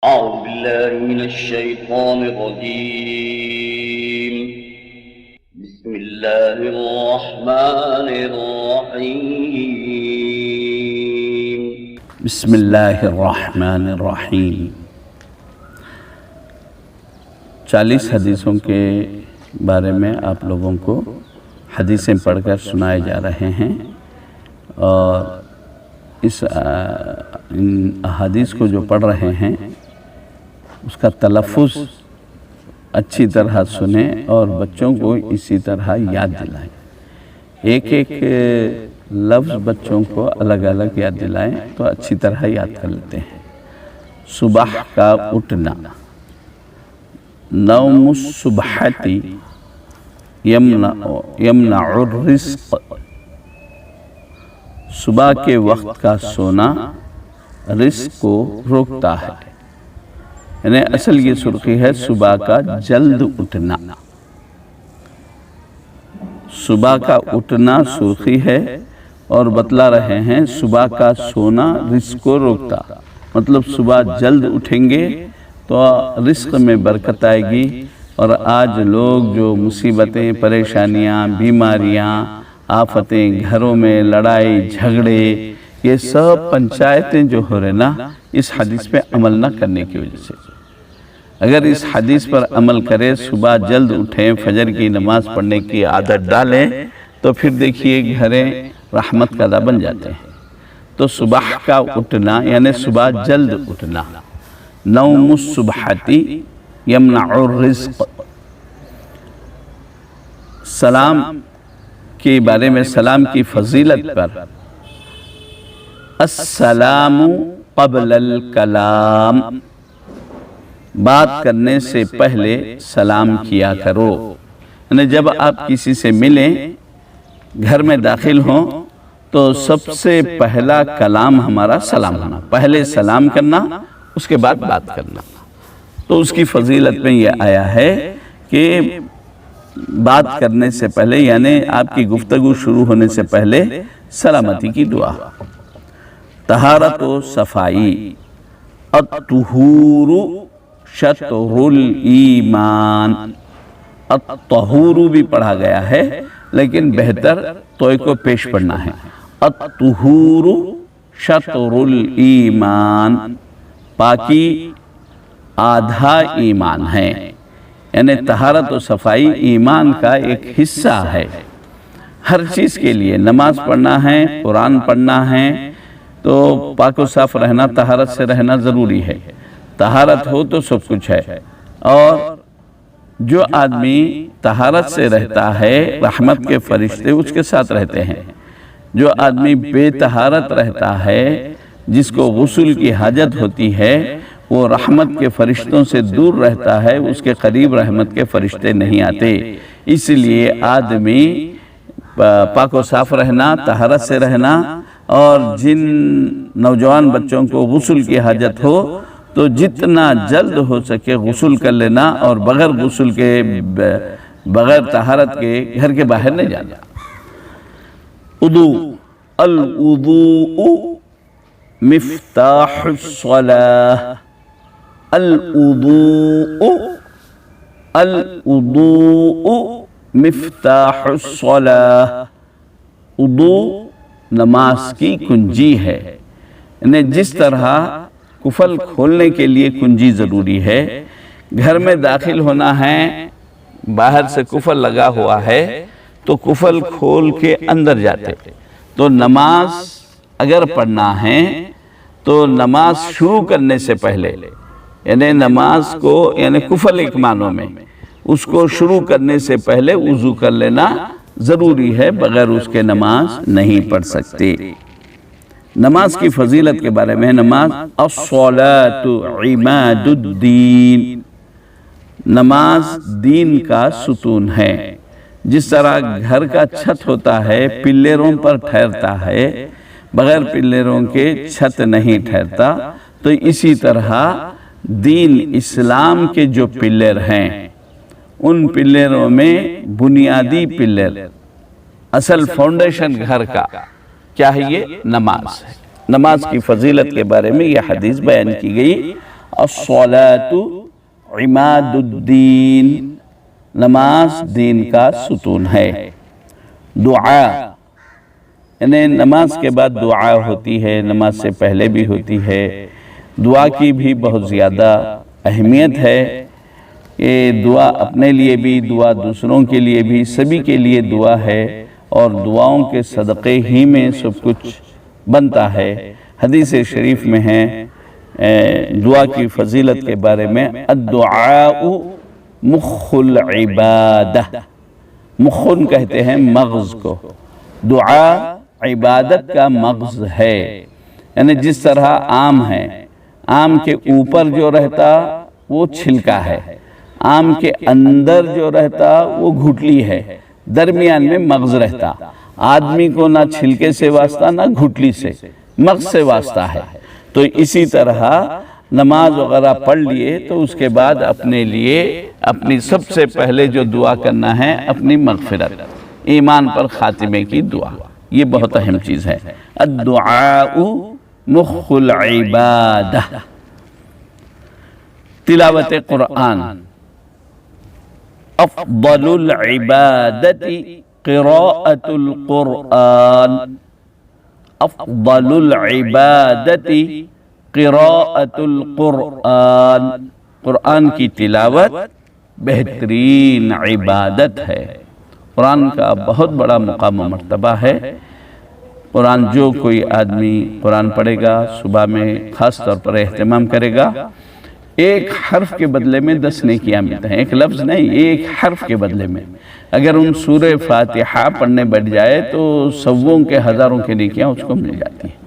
أعوذ بالله من الشيطان الرجيم. بسم الله الرحمن الرحيم. بسم اللہ الرحمن الرحیم۔ 40 حدیثوں کے بارے میں آپ لوگوں کو حدیثیں پڑھ کر سنائے جا رہے ہیں، اور ان احادیث کو جو پڑھ رہے ہیں اس کا تلفظ اچھی طرح سنیں اور بچوں کو اسی طرح یاد دلائیں۔ ایک ایک لفظ بچوں کو الگ الگ یاد دلائیں تو اچھی طرح یاد کر لیتے ہیں۔ صبح کا اٹھنا، نوم الصبحتی یمنع الرزق، صبح کے وقت کا سونا رزق کو روکتا ہے۔ یعنی اصل یہ سرخی ہے صبح کا جلد اٹھنا، صبح کا اٹھنا سرخی ہے، اور بتلا رہے ہیں صبح کا سونا رزق کو روکتا، مطلب صبح جلد اٹھیں گے تو رزق میں برکت آئے گی۔ اور آج لوگ جو مصیبتیں، پریشانیاں، بیماریاں، آفتیں، گھروں میں لڑائی جھگڑے، یہ سب پنچایتیں جو ہو رہے نا، اس حدیث پہ عمل نہ کرنے کی وجہ سے۔ اگر اس حدیث پر عمل کرے، صبح جلد اٹھیں، فجر کی نماز پڑھنے کی عادت ڈالیں، تو پھر دیکھیے گھریں رحمت کا دہ بن جاتے ہیں۔ تو صبح کا اٹھنا یعنی صبح جلد اٹھنا، نوم الصبحتی یمنع الرزق۔ سلام کے بارے میں، سلام کی فضیلت پر، السلام قبل الکلام، بات کرنے سے پہلے سلام کیا کرو۔ یعنی جب آپ کسی سے ملیں، گھر میں داخل ہوں، تو سب سے پہلا کلام ہمارا سلام ہونا، پہلے سلام کرنا، اس کے بعد بات کرنا۔ تو اس کی فضیلت میں یہ آیا ہے کہ بات کرنے سے پہلے، یعنی آپ کی گفتگو شروع ہونے سے پہلے سلامتی کی دعا۔ طہارت و صفائی، الطہور شطر الایمان، الطہور بھی پڑھا گیا ہے لیکن بہتر توئے کو پیش پڑھنا ہے۔ الطہور شطر الایمان، پاکی آدھا ایمان ہے، یعنی طہارت و صفائی ایمان کا ایک حصہ ہے۔ ہر چیز کے لیے نماز پڑھنا ہے، قرآن پڑھنا ہے، تو پاک و صاف رہنا، طہارت سے رہنا ضروری ہے۔ طہارت ہو تو سب کچھ ہے۔ اور جو آدمی طہارت سے رہتا ہے، رحمت کے فرشتے اس کے ساتھ رہتے ہیں۔ جو آدمی بے طہارت رہتا ہے، جس کو غسل کی حاجت ہوتی ہے، وہ رحمت کے فرشتوں سے دور رہتا ہے، اس کے قریب رحمت کے فرشتے نہیں آتے۔ اس لیے آدمی پاک و صاف رہنا، طہارت سے رہنا، اور جن نوجوان بچوں کو غسل کی حاجت ہو تو جتنا جلد ہو سکے غسل کر لینا، اور بغیر غسل کے، بغیر طہارت کے گھر کے باہر نہیں جانا۔ وضو، الوضوء مفتاح الصلاة، الوضوء مفتاح الصلاة، وضو نماز کی کنجی ہے۔ یعنی جس طرح کفل کھولنے کے لیے کنجی ضروری ہے، گھر میں داخل ہونا ہے، باہر سے کفل لگا ہوا ہے تو کفل کھول کے اندر جاتے۔ تو نماز اگر پڑھنا ہے تو نماز شروع کرنے سے پہلے، یعنی نماز کو، یعنی کفل ایک معنوں میں، اس کو شروع کرنے سے پہلے وضو کر لینا ضروری ہے، بغیر اس کے نماز نہیں پڑھ سکتے۔ نماز کی فضیلت کے بارے میں، نماز الصلاۃ عماد الدین، نماز دین کا ستون ہے۔ جس طرح گھر کا چھت ہوتا ہے، پلروں پر ٹھہرتا ہے، بغیر پلروں کے چھت نہیں ٹھہرتا، تو اسی طرح دین اسلام کے جو پلر ہیں، ان پلروں میں بنیادی پلر، اصل فاؤنڈیشن گھر کا کیا ہے؟ یہ نماز ہے۔ نماز کی فضیلت کے بارے میں یہ حدیث بیان کی گئی، الصلاۃ عماد الدین، نماز دین کا ستون ہے۔ دعا یعنی نماز کے بعد دعا ہوتی ہے، نماز سے پہلے بھی ہوتی ہے۔ دعا کی بھی بہت زیادہ اہمیت ہے کہ دعا اپنے لیے بھی، دعا دوسروں کے لیے بھی، سبھی کے لیے دعا ہے، اور دعاؤں کے صدقے ہی میں سب کچھ بنتا ہے۔ حدیث شریف میں ہے دعا کی فضیلت کے بارے میں، الدعاء مخ العبادہ، مخن کہتے ہیں مغز کو، دعا عبادت کا مغز ہے۔ یعنی جس طرح آم ہے، آم کے اوپر جو رہتا وہ چھلکا ہے، آم کے اندر جو رہتا وہ گھٹلی ہے، درمیان میں مغز رہتا۔ آدمی کو نہ چھلکے سے واسطہ نہ گھٹلی سے، مغز سے واسطہ ہے۔ تو اسی طرح نماز وغیرہ پڑھ لیے تو اس کے بعد اپنے لیے اپنی سب سے پہلے جو دعا کرنا ہے اپنی مغفرت، ایمان پر خاتمے کی دعا، یہ بہت اہم چیز ہے۔ الدعاء مخ العبادہ۔ تلاوت قرآن، افضل العبادت قراءة القرآن، افضل العبادت قراءة القرآن، قرآن کی تلاوت بہترین عبادت ہے۔ قرآن کا بہت بڑا مقام و مرتبہ ہے۔ قرآن جو کوئی آدمی قرآن پڑھے گا، صبح میں خاص طور پر اہتمام کرے گا، ایک حرف کے بدلے میں 10 نیکیاں ملتے ہیں، ایک لفظ نہیں، ایک حرف کے بدلے میں۔ اگر ان سورہ فاتحہ پڑھنے بیٹھ جائے تو سووں کے ہزاروں کے نیکیاں اس کو مل جاتی ہیں۔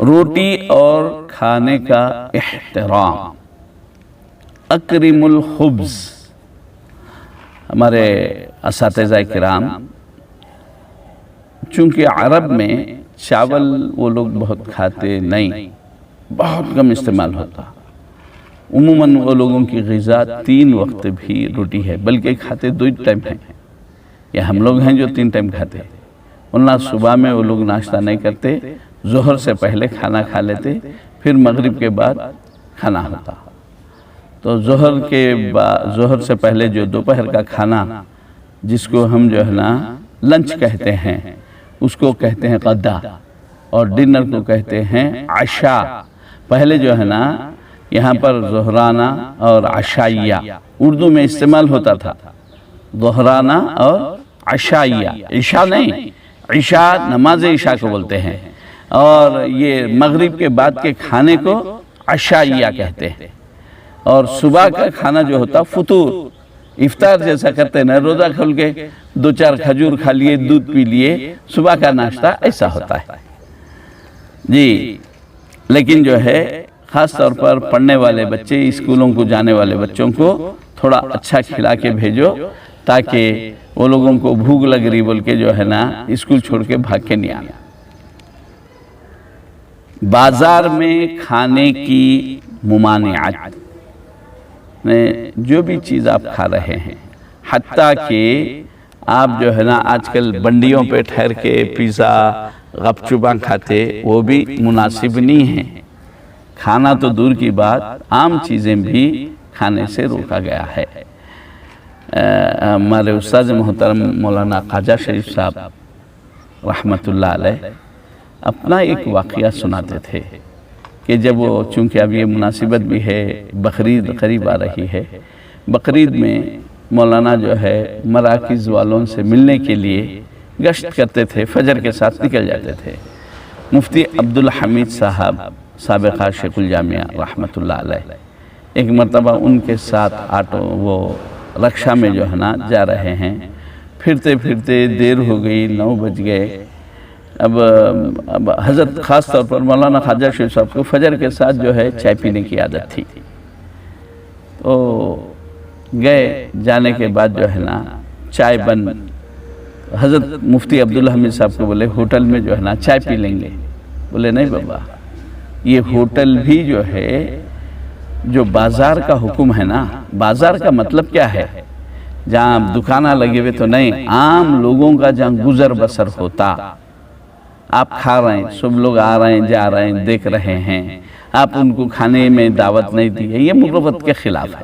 روٹی اور کھانے کا احترام، اکرم الخبز۔ ہمارے اساتذہ کرام چونکہ عرب میں چاول وہ لوگ بہت کھاتے نہیں، بہت کم استعمال ہوتا، عموماً وہ لوگوں کی غذا 3 وقت بھی روٹی ہے، بلکہ کھاتے 2 ٹائم ہیں۔ یا ہم لوگ ہیں جو 3 ٹائم کھاتے ہیں، ورنہ صبح میں وہ لوگ ناشتہ نہیں کرتے، ظہر سے پہلے کھانا کھا لیتے، پھر مغرب کے بعد کھانا ہوتا۔ تو ظہر سے پہلے جو دوپہر کا کھانا، جس کو ہم جو ہے نا لنچ کہتے ہیں، اس کو کہتے ہیں غدا، اور ڈنر کو کہتے ہیں عشاء۔ پہلے جو ہے نا یہاں پر ظہرانہ اور عشائیہ اردو میں استعمال ہوتا تھا، ظہرانہ اور عشائیہ، عشاء نہیں، عشاء نماز عشاء کو بولتے ہیں، اور یہ مغرب کے بعد کے کھانے کو عشائیہ کہتے ہیں۔ اور صبح کا کھانا جو ہوتا فطور، افطار جیسا کرتے ہیں نا، روزہ کھول کے 2-4 کھجور کھا لیے، دودھ پی لیے، صبح کا ناشتہ ایسا ہوتا ہے جی۔ لیکن جو ہے خاص طور پر پڑھنے والے بچے، اسکولوں کو جانے والے بچوں کو تھوڑا اچھا کھلا کے بھیجو، تاکہ وہ لوگوں کو بھوک لگ رہی بول کے جو ہے نا اسکول چھوڑ کے بھاگ کے نہیں آنا۔ بازار میں کھانے کی ممانعت، جو بھی چیز آپ کھا رہے ہیں، حتیٰ کہ آپ جو ہے نا آج کل بنڈیوں پہ ٹھہر کے پیزا گپ چپاں کھاتے، وہ بھی مناسب نہیں ہے۔ کھانا تو دور کی بات، عام چیزیں بھی کھانے سے روکا گیا ہے۔ ہمارے استاد محترم مولانا خواجہ شریف صاحب رحمۃ اللہ علیہ اپنا ایک واقعہ سناتے تھے کہ جب وہ، چونکہ اب یہ مناسبت بھی ہے، بقرعید قریب آ رہی ہے، بقرعید میں مولانا جو ہے مراکز والوں سے ملنے کے لیے گشت کرتے تھے، فجر کے ساتھ نکل جاتے تھے۔ مفتی عبدالحمید صاحب سابقہ شیخ الجامعہ رحمۃ اللہ علیہ ایک مرتبہ ان کے ساتھ وہ رکشہ میں جو ہے نا جا رہے ہیں، پھرتے پھرتے دیر ہو گئی، 9 بج گئے۔ اب حضرت خاص طور پر مولانا خواجہ شریف صاحب کو فجر کے ساتھ جو ہے چائے پینے کی عادت تھی، تو گئے، جانے کے بعد جو ہے نا چائے بند۔ حضرت مفتی عبدالحمید صاحب کو بولے ہوٹل میں جو ہے نا چائے پی لیں گے؟ بولے نہیں بابا، یہ ہوٹل بھی جو ہے جو بازار کا حکم ہے نا، بازار کا مطلب کیا ہے؟ جہاں دکانہ لگے ہوئے تو نہیں، عام لوگوں کا جہاں گزر بسر ہوتا، آپ کھا رہے ہیں، سب لوگ آ رہے ہیں جا رہے ہیں دیکھ رہے ہیں، آپ ان کو کھانے میں دعوت نہیں دی ہے، یہ مروت کے خلاف ہے۔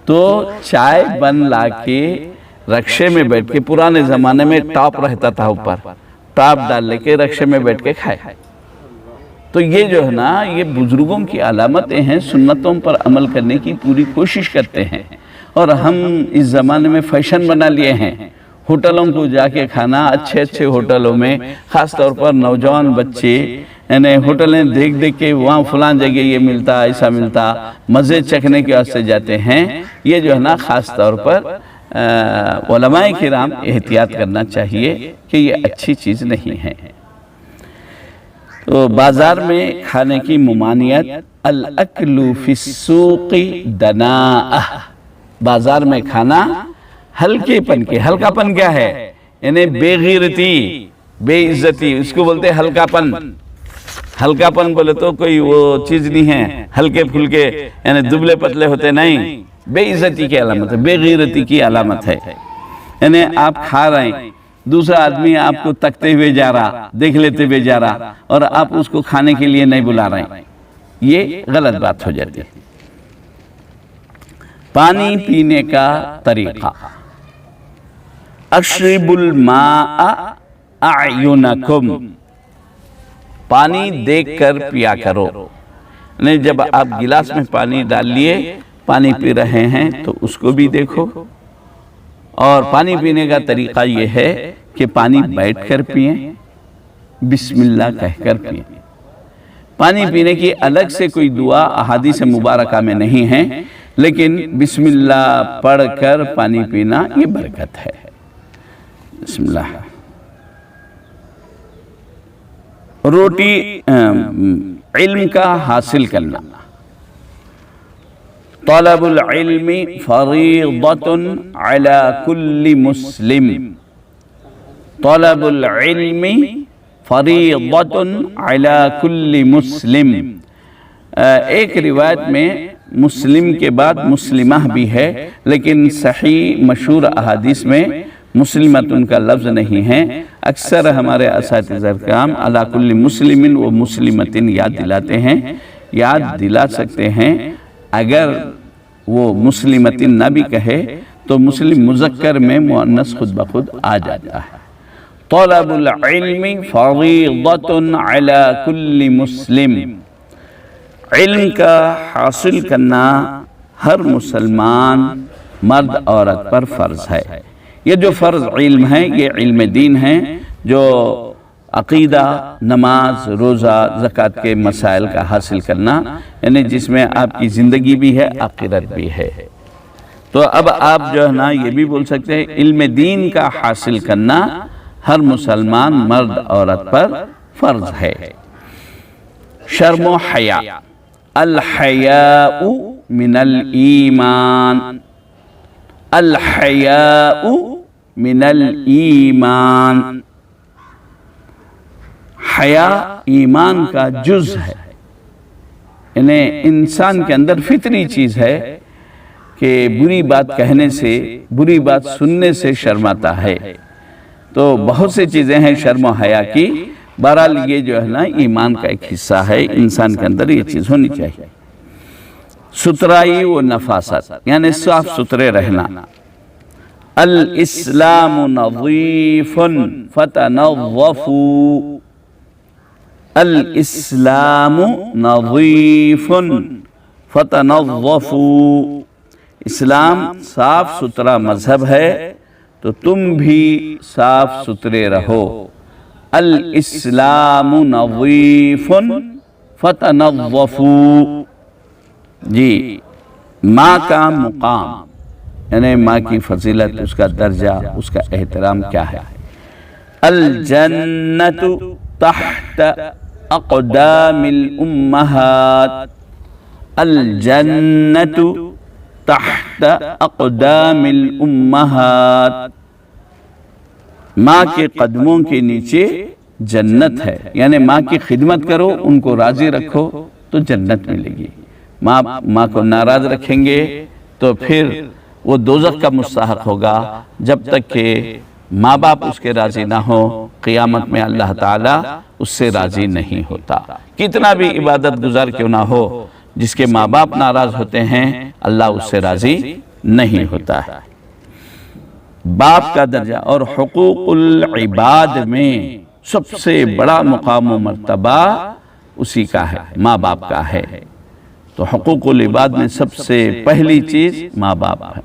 تو چائے بن لا کے رکشے میں بیٹھ کے، پرانے زمانے میں ٹاپ رہتا تھا اوپر، ٹاپ ڈال لے کے رکشے میں بیٹھ کے کھائے۔ تو یہ جو ہے نا، یہ بزرگوں کی علامتیں ہیں، سنتوں پر عمل کرنے کی پوری کوشش کرتے ہیں، اور ہم اس زمانے میں فیشن بنا لیے ہیں ہوٹلوں کو جا کے کھانا، اچھے اچھے ہوٹلوں میں، خاص طور پر نوجوان بچے یعنی ہوٹلیں دیکھ دیکھ کے وہاں فلان جگہ یہ ملتا، ایسا ملتا، مزے چکھنے کے واسطے جاتے ہیں۔ یہ جو ہے نا خاص طور پر علماء کرام احتیاط کرنا چاہیے کہ یہ اچھی چیز نہیں ہے۔ تو بازار میں کھانے کی ممانعت، الاکل فی السوق دناء، بازار میں کھانا ہلکے پن کے، ہلکا پن کیا ہے؟ یعنی بے غیرتی، بے عزتی، اس کو بولتے ہیں ہلکا پن۔ ہلکا پن بولے تو کوئی وہ چیز نہیں ہے ہلکے پھلکے، یعنی دبلے پتلے ہوتے نہیں، بے عزتی کی علامت ہے، بے غیرتی کی علامت ہے۔ یعنی آپ کھا رہے ہیں، دوسرا آدمی آپ کو تکتے ہوئے جا رہا، دیکھ لیتے ہوئے جا رہا، اور آپ اس کو کھانے کے لیے نہیں بلا رہے ہیں، یہ غلط بات ہو جاتی ہے۔ پانی پینے کا طریقہ، اشرب الماء اعینکم، پانی دیکھ کر پیا کرو۔ نہیں، جب آپ گلاس میں پانی ڈال لیے، پانی پی رہے ہیں تو اس کو بھی دیکھو۔ اور پانی پینے کا طریقہ یہ ہے کہ پانی بیٹھ کر پئیں، بسم اللہ کہہ کر پئیں۔ پانی پینے کی الگ سے کوئی دعا احادیث مبارکہ میں نہیں ہے، لیکن بسم اللہ پڑھ کر پانی پینا یہ برکت ہے۔ بسم اللہ۔ روٹی علم کا حاصل کرنا، طلب العلم فریضۃ علی کل مسلم، طلب العلم فریضۃ علی کل مسلم۔ ایک روایت میں مسلم کے بعد مسلمہ بھی ہے، لیکن صحیح مشہور احادیث میں مسلمتن کا لفظ نہیں ہے۔ اکثر ہمارے اساتذہ کرام علی کل مسلم و مسلمتن یاد دلاتے ہیں، یاد دلا سکتے ہیں۔ اگر وہ مسلمتن نہ بھی کہے تو مسلم مذکر میں مؤنث خود بخود آ جاتا ہے۔ طلب العلم فریضۃ علی کل مسلم، علم کا حاصل کرنا ہر مسلمان مرد عورت پر فرض ہے۔ یہ جو فرض علم ہے یہ علم دین ہے، جو عقیدہ، نماز، روزہ، زکوٰۃ کے مسائل کا حاصل کرنا، یعنی جس میں آپ کی زندگی بھی ہے، آخرت بھی ہے۔ تو اب آپ جو ہے نا یہ بھی بول سکتے ہیں علم دین کا حاصل کرنا ہر مسلمان مرد عورت پر فرض ہے۔ شرم و حیا، الحیاء من الایمان، الحیاء من الایمان، حیا ایمان کا جز ہے۔ یعنی انسان کے اندر فطری چیز ہے کہ بری بات کہنے سے، بری بات سننے سے شرماتا ہے۔ تو بہت سی چیزیں ہیں شرم و حیا کی، بہرحال یہ جو ہے نا ایمان کا ایک حصہ ہے، انسان کے اندر یہ چیز ہونی چاہیے۔ ستھرائی و نفاست، یعنی صاف ستھرے رہنا۔ الاسلام نظیف فتنظفوا، الاسلام نظیف فتنظفوا، اسلام صاف ستھرا مذہب ہے تو تم بھی صاف ستھرے رہو۔ الاسلام نظیف فتنظفوا، جی ماں کا مقام، یعنی ماں کی فضیلت، اس کا درجہ، اس کا احترام کیا ہے۔ الجنت تحت اقدام الامہات، الجنت تحت اقدام الامہات، ماں کے قدموں کے نیچے جنت ہے، یعنی ماں کی خدمت کرو، ان کو راضی رکھو تو جنت ملے گی۔ ماں کو ناراض رکھیں گے تو پھر وہ دوزخ کا مستحق ہوگا، جب تک کہ ماں باپ اس کے راضی نہ ہو، قیامت میں اللہ تعالیٰ اس سے راضی نہیں ہوتا۔ کتنا بھی عبادت گزار کیوں نہ ہو، جس کے ماں باپ ناراض ہوتے ہیں اللہ اس سے راضی نہیں ہوتا ہے۔ باپ کا درجہ اور حقوق العباد میں سب سے بڑا مقام و مرتبہ اسی کا ہے، ماں باپ کا ہے۔ تو حقوق العباد میں سب سے پہلی چیز ماں باپ ہے۔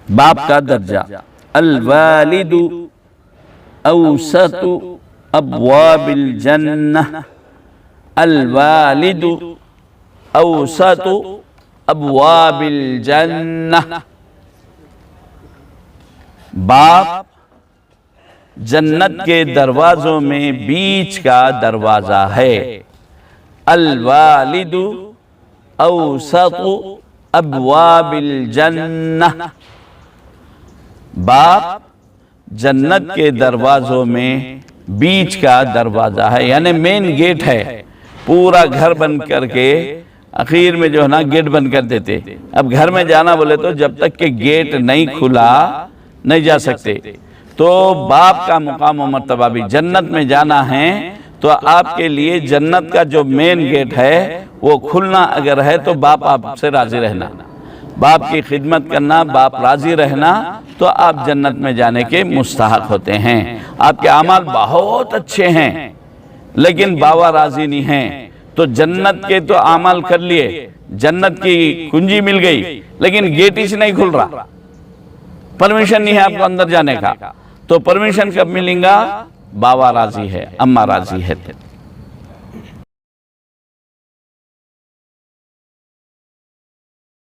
باپ کا درجہ، الوالد اوسط ابواب الجنہ، الوالد اوسط ابواب الجنہ، باپ جنت کے دروازوں میں بیچ کا دروازہ ہے۔ الوالد اوسط ابواب الجنہ، باپ جنت کے دروازوں میں بیچ کا دروازہ ہے، یعنی مین گیٹ ہے۔ پورا گھر بند کر کے اخیر میں جو ہے نا گیٹ بند کر دیتے۔ اب گھر میں جانا بولے تو جب تک کہ گیٹ نہیں کھلا نہیں جا سکتے۔ تو باپ کا مقام و مرتبہ بھی، جنت میں جانا ہے تو آپ کے لیے جنت کا جو مین گیٹ ہے وہ کھلنا اگر ہے تو باپ آپ سے راضی رہنا، باپ کی خدمت کرنا، باپ راضی رہنا، تو آپ جنت میں جانے کے مستحق ہوتے ہیں۔ آپ کے اعمال بہت اچھے ہیں لیکن بابا راضی نہیں ہیں، تو جنت کے تو اعمال کر لیے، جنت کی کنجی مل گئی لیکن گیٹ ہی سے نہیں کھل رہا، پرمیشن نہیں ہے آپ کو اندر جانے کا۔ تو پرمیشن کب ملیں گا؟ بابا راضی ہے، اماں راضی ہے۔